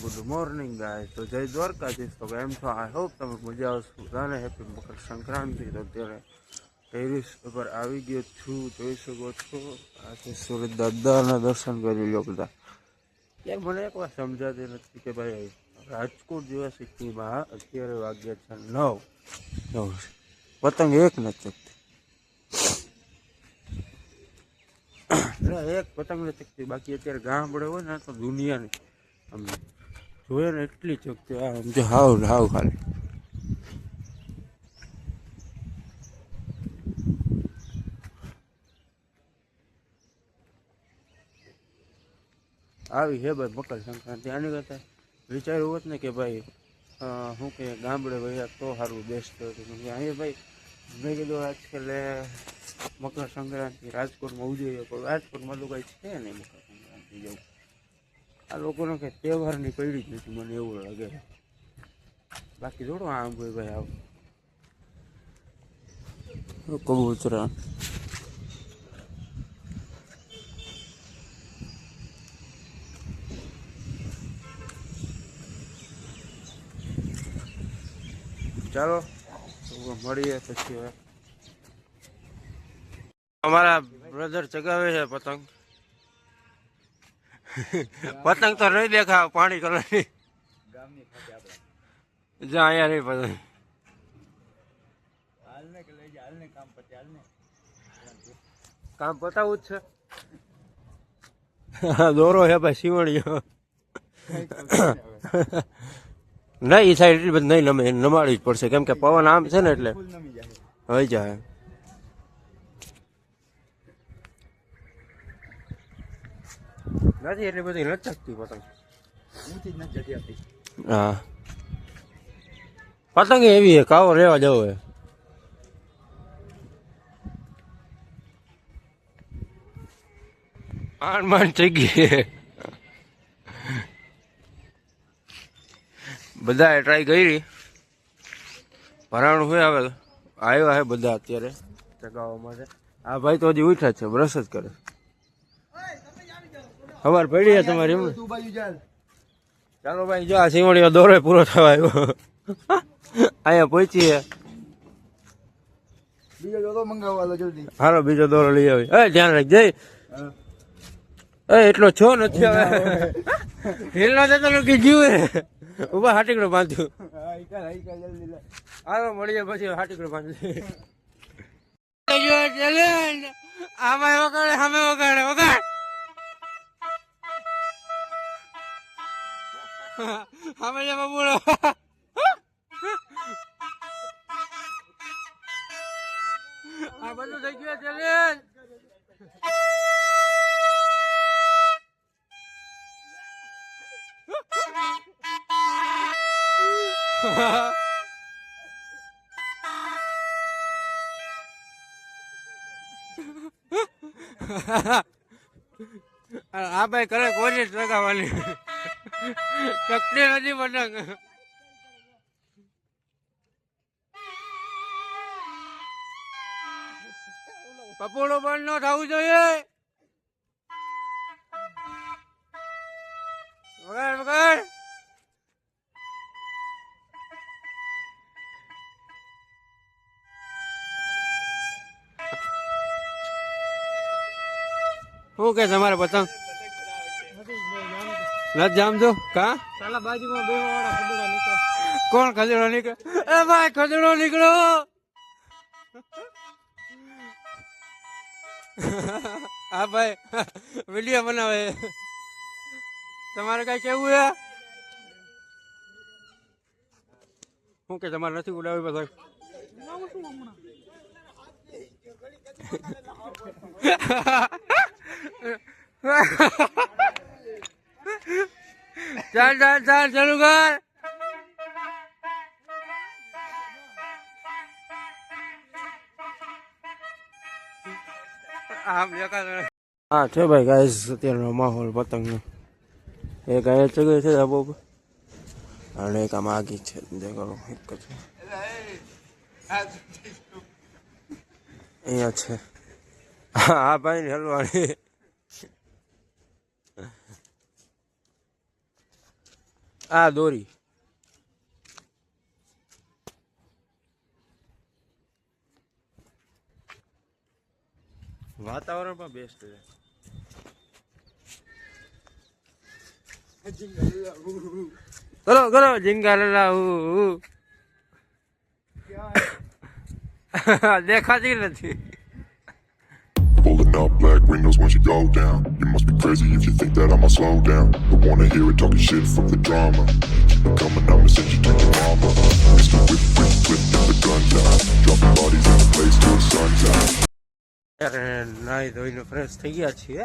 Good morning ગાય. તો જય દ્વારકાધીશ. તો એમ છો? આઈ હોપ તમે મજા આવશો. બધાને હેપી મકર સંક્રાંતિ. તો અત્યારે ટેરિસ ઉપર આવી ગયો છું, જોઈ શકો છો. આજે સુરત દાદાના દર્શન કરી લો બધા. યાર મને એક વાર સમજાતી નથી કે ભાઈ રાજકોટ જેવા સિટીમાં અત્યારે વાગ્યા છે 9. પતંગ એક નથી ચકતી, એક પતંગ નથી ચકતી. બાકી અત્યારે ગામડે હોય ને તો દુનિયાની આમ જોઈએ ને એટલી ચકતી. આ સમજો હાવ ખાલી આવી હે ભાઈ મકર સંક્રાંતિ. આની કરતા વિચાર્યું હોત ને કે ભાઈ શું કે ગામડે ભાઈ તો સારું બેસ્ટ હતું. અહીંયા ભાઈ મેં કીધું આજ છેલ્લે મકર સંક્રાંતિ રાજકોટમાં ઉજવીએ, પણ રાજકોટમાં તો કંઈ છે નહીં મકર સંક્રાંતિ જેવું. આ લોકોને કંઈ તહેવારની પડી જ નથી, મને એવું લાગે. બાકી થોડું આમ કોઈ ભાઈ આવ કબૂતરા ચાલો મળીએ પછી. હવે અમારા બ્રધર ચગાવે છે પતંગ. પતંગ તો નહીં દેખાવ પાણી કલરની. જા અહીંયા નહીં પતંગ. કામ પતાવું જ છે. દોરો છે ભાઈ સીવણીઓ. નહીં એ સાઈડ એટલી બધી નહીં નમે, નમાડવી જ પડશે કેમ કે પવન આમ છે ને એટલે હોય જાય. નથી એટલી બધી નથી ચકતી પતંગ. હા પતંગ એવી હે, કાવો રેવા જવો હે. માંડ થઈ ગઈ. બધા ટ્રાય કરી, ભરાણું હોય. હવે આવ્યા છે બધા અત્યારે ચગાવવા માટે. આ ભાઈ તો હજી ઉઠ્યા છે, બ્રશ જ કરે. ખબર પડી છે તમારી એમ? ચાલો ભાઈ, જો આ સીવણીઓ દોરો પૂરો થવા આવ્યો. અહીંયા પહોંચીએ. બીજો દોરો મંગાવવા જલ્દી. હાલો બીજો દોરો લઈ આવી. ધ્યાન રાખજે. એટલો છો નથી હવે. હિલનો જતો કે જીવે ઉભા હાટીકડો બાંધ્યું. હાલો મળીએ પછી હાટીકડો બાંધી. આમાં વગાડે સામે વગાડે વગાડ. સામે જવા બોલો. આ બધું થઈ ગયું ચેલેન્જ. આ ભાઈ કરે કોશિશ લગાવવાની. ચકડી નથી પતંગ. પપોડો બંધ ન થવું જોઈએ. વગાડ વગાડ. શું કે તમારે પતંગ નથી જામતો? કા સાલા બાજુમાં બેવાળા ખદડો નીકળે. કોણ ખદડો નીકળે? એ ભાઈ ખદડો નીકળો. હા ભાઈ વિડીયો બનાવે. તમારે કઈ કેવું છે? શું કે તમારે નથી ઉડાવી પતંગ? ચાલ ચાલ ચાલ ચાલુ કર. હા છે ભાઈ ગાઈસ અત્યારનો માહોલ પતંગનો. એક અહીંયા ચગે છે ધાબો પર અને એક આમ આગી છે. દેખો એક જ અહીંયા છે. હા ભાઈ ને હલવાણી. આ દોરી વાતાવરણ પણ બેસ્ટ છે. કરો કરો ઝીંગા દેખાતી નથી. Pulling up black windows once you go down. You must be crazy if you think that I'ma slow down. Don't wanna hear it talking shit from the drama. Keep it coming, I'ma send you to your mama. Mr. Whip, whip, whip, get the guns out. Dropping bodies in the place till the sun's out. નાઈ ધોઈને fresh થઈ ગયા છીએ.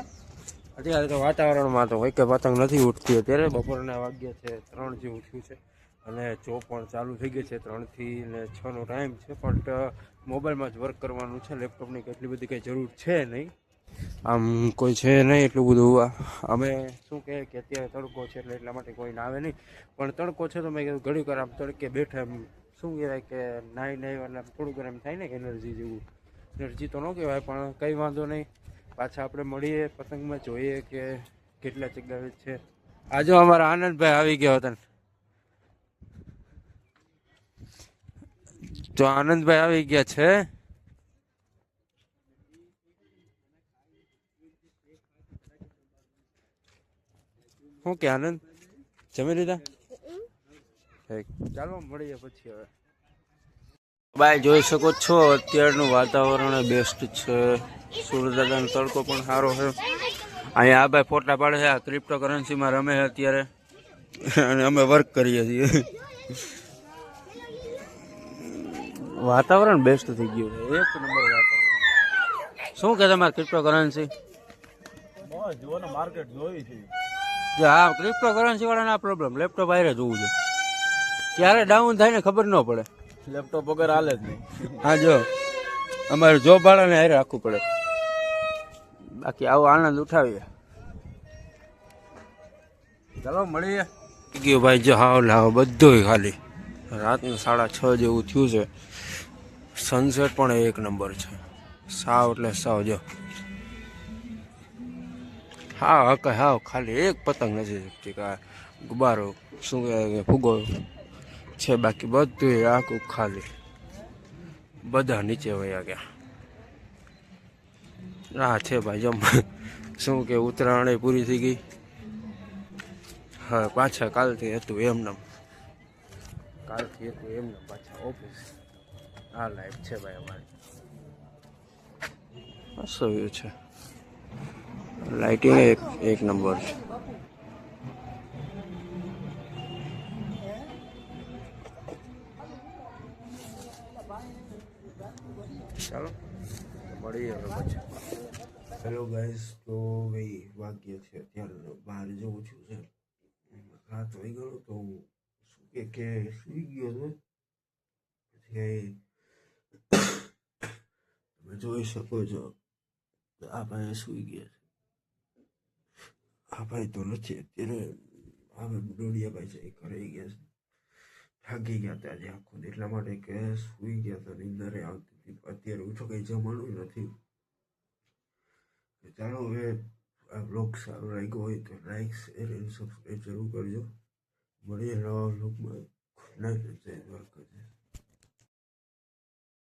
અત્યારે તો વાતાવરણમાં તો કોઈ કે પતંગ નથી ઉઠતી. અત્યારે બપોરના વાગ્યા છે 3 જેવું થયું છે અને જો પણ ચાલુ થઈ ગઈ છે 3 થી 6 નો ટાઈમ છે. પણ મોબાઈલમાં જ વર્ક કરવાનું છે. લેપટોપની કેટલી બધી કંઈ જરૂર છે નહીં. આમ કોઈ છે નહીં એટલું બધું. અમે શું કહે કે અત્યારે તડકો છે એટલે એટલા માટે કોઈ ના આવે નહીં. પણ તડકો છે તો મેં કીધું ઘડીક વાર આમ તડકે બેઠા એમ શું કહેવાય કે નાઈ એટલે થોડુંક એમ થાય ને કે એનર્જી જેવું. એનર્જી તો ન કહેવાય પણ કંઈ વાંધો નહીં. પાછા આપણે મળીએ પતંગમાં, જોઈએ કે કેટલા ચગાવે છે. આજે અમારા આનંદભાઈ આવી ગયા હતા. તો આનંદભાઈ આવી ગયા છે. શું કે આનંદ જમી લીધા? ચાલો મળીએ પછી. હવે ભાઈ જોઈ શકો છો અત્યારનું વાતાવરણ બેસ્ટ છે. સૂર્યદાદાનો તડકો પણ સારો છે. અહીંયા આ ભાઈ ફોટા પાડે છે. આ ક્રિપ્ટો કરન્સીમાં રમે છે અત્યારે અને અમે વર્ક કરીએ છીએ. વાતાવરણ બેસ્ટ થઈ ગયું છે. એક નંબર વાતાવરણ. શું કે તમારે ક્રિપ્ટો કરન્સી? માર્કેટ જોઈ છે. હા, ક્રિપ્ટો કરન્સી વાળાના પ્રોબ્લેમ લેપટોપ આયરે જોવું છે. ક્યારે ડાઉન થાય ને ખબર ન પડે. લેપટોપ વગર હાલે જ નહીં. હા જો અમારે જોબ વાળાને હારે રાખવું પડે. બાકી આવો આનંદ ઉઠાવીએ. ચાલો મળીએ. ગયો ભાઈ જો હાવ લાવ બધું ખાલી. રાતનું 6:30 જેવું થયું છે. સનસેટ પણ એક નંબર છે. સાવ એટલે સાવ જો હાવ હકે હાવ ખાલી એક પતંગ નથી. ગુબારો શું કહેવાય ફુગો છે. બાકી બધું આખું ખાલી. બધા નીચે વયા ગયા. આ છે ભાઈ જમ શું કે ઉત્તરાયણ પૂરી થઈ ગઈ. હા પાછા કાલથી હતું એમને. કાલથી હતું એમને પાછા ઓફિસ. આ લાઈફ છે ભાઈ અમારી. અસહ્ય છે. લાઇટિંગ એક નંબર છે. ચાલો મળીએ હવે પછી. હેલો ગાઈસ, તો ભાઈ વાગ્ય છે અત્યારે બહાર જવું છું છે. રાત થઈ ગયો તો શું કે સુઈ ગયો હતો. પછી તમે જોઈ શકો છો આ ભાઈ સુઈ ગયા છે. આ ભાઈ તો નથી અત્યારે. હવે ડોડિયા ભાઈ છે એ ઘરે ગયા છે. થાકી ગયા હતા આજે આખો એટલા માટે કે સુઈ ગયા હતા. નીંદરે આવતી હતી. અત્યારે ઉઠો કંઈ જમવાનું નથી. ચાલો હવે આ બ્લોગ સારો લાગ્યો હોય તો લાઈક શેર અને સબસ્ક્રાઈબ જરૂર કરજો. મળીએ નવા બ્લોગમાં. Good night. જય દ્વારકાધીશ.